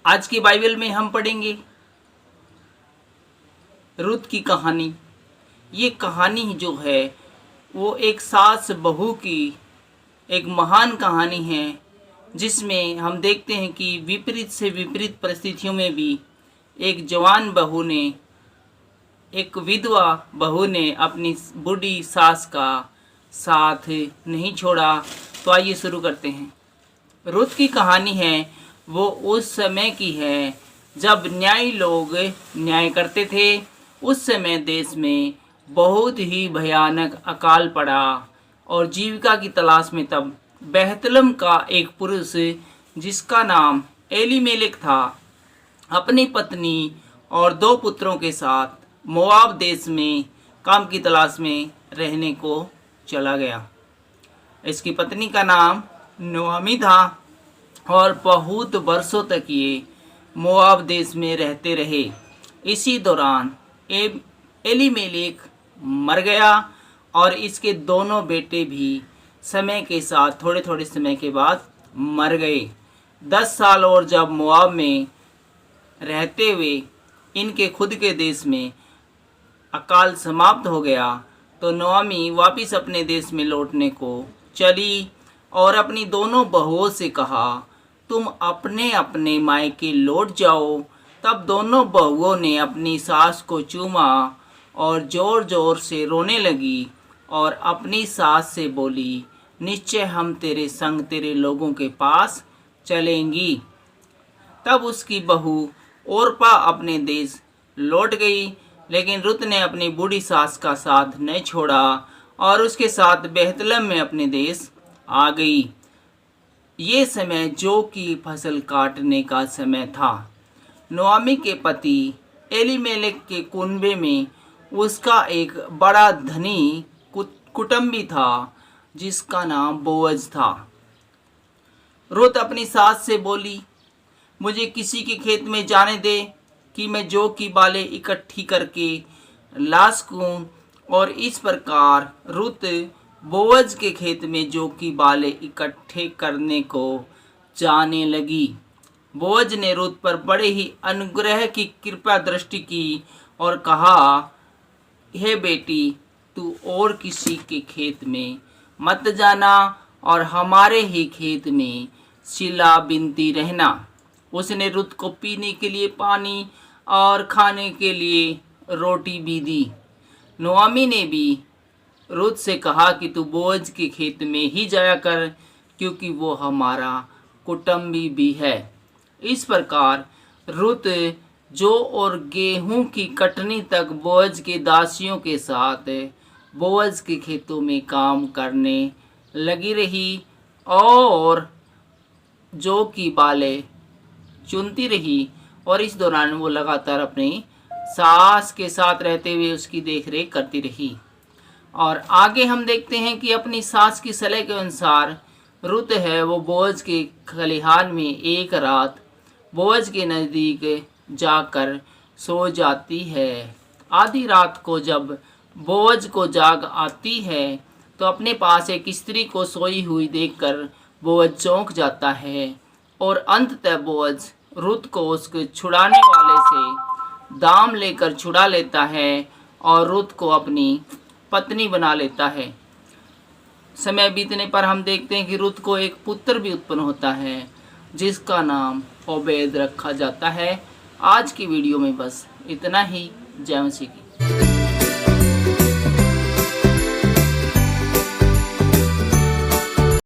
आज की बाइबल में हम पढ़ेंगे रुत की कहानी। ये कहानी जो है वो एक सास बहू की एक महान कहानी है, जिसमें हम देखते हैं कि विपरीत से विपरीत परिस्थितियों में भी एक जवान बहू ने, एक विधवा बहू ने अपनी बूढ़ी सास का साथ नहीं छोड़ा। तो आइए शुरू करते हैं। रुत की कहानी है वो उस समय की है जब न्यायी लोग न्याय करते थे। उस समय देश में बहुत ही भयानक अकाल पड़ा और जीविका की तलाश में तब बेहतलम का एक पुरुष जिसका नाम एलीमेलेक था, अपनी पत्नी और 2 पुत्रों के साथ मोआब देश में काम की तलाश में रहने को चला गया। इसकी पत्नी का नाम नोआमी था और बहुत वर्षों तक ये मोआब देश में रहते रहे। इसी दौरान एलीमेलेक मर गया और इसके दोनों बेटे भी समय के साथ थोड़े थोड़े समय के बाद मर गए। 10 साल और जब मोआब में रहते हुए इनके खुद के देश में अकाल समाप्त हो गया, तो नोआमी वापस अपने देश में लौटने को चली और अपनी दोनों बहुओं से कहा, तुम अपने अपने मायके लौट जाओ। तब दोनों बहुओं ने अपनी सास को चूमा और जोर जोर से रोने लगी और अपनी सास से बोली, निश्चय हम तेरे संग तेरे लोगों के पास चलेंगी। तब उसकी बहू ओरपा अपने देश लौट गई, लेकिन रुत ने अपनी बूढ़ी सास का साथ नहीं छोड़ा और उसके साथ बेहतलम में अपने देश आ गई। ये समय जौ की फसल काटने का समय था। नोआमी के पति एलीमेलेक के कुनबे में उसका एक बड़ा धनी कुटुंबी था जिसका नाम बोअज था। रुत अपनी सास से बोली, मुझे किसी के खेत में जाने दे कि मैं जौ की बालें इकट्ठी करके ला सकूं। और इस प्रकार रुत बोअज के खेत में जौ की बालें इकट्ठे करने को जाने लगी। बोअज ने रुत पर बड़े ही अनुग्रह की कृपा दृष्टि की और कहा, हे बेटी, तू और किसी के खेत में मत जाना और हमारे ही खेत में सिला बिनती रहना। उसने रुत को पीने के लिए पानी और खाने के लिए रोटी भी दी। नोआमी ने भी रुत से कहा कि तू बोअज के खेत में ही जाया कर, क्योंकि वो हमारा कुटुंबी भी है। इस प्रकार रुत जौ और गेहूं की कटनी तक बोअज के दासियों के साथ बोअज के खेतों में काम करने लगी रही और जौ की बालें चुनती रही। और इस दौरान वो लगातार अपनी सास के साथ रहते हुए उसकी देखरेख करती रही। और आगे हम देखते हैं कि अपनी सास की सलाह के अनुसार रुत है वो बोअज के खलिहान में एक रात बोअज के नज़दीक जाकर सो जाती है। आधी रात को जब बोअज को जाग आती है तो अपने पास एक स्त्री को सोई हुई देखकर बोअज चौंक जाता है और अंततः बोअज रुत को उसके छुड़ाने वाले से दाम लेकर छुड़ा लेता है और रुत को अपनी पत्नी बना लेता है। समय बीतने पर हम देखते हैं कि रुत को एक पुत्र भी उत्पन्न होता है जिसका नाम ओबेद रखा जाता है। आज की वीडियो में बस इतना ही। जय मसीह की।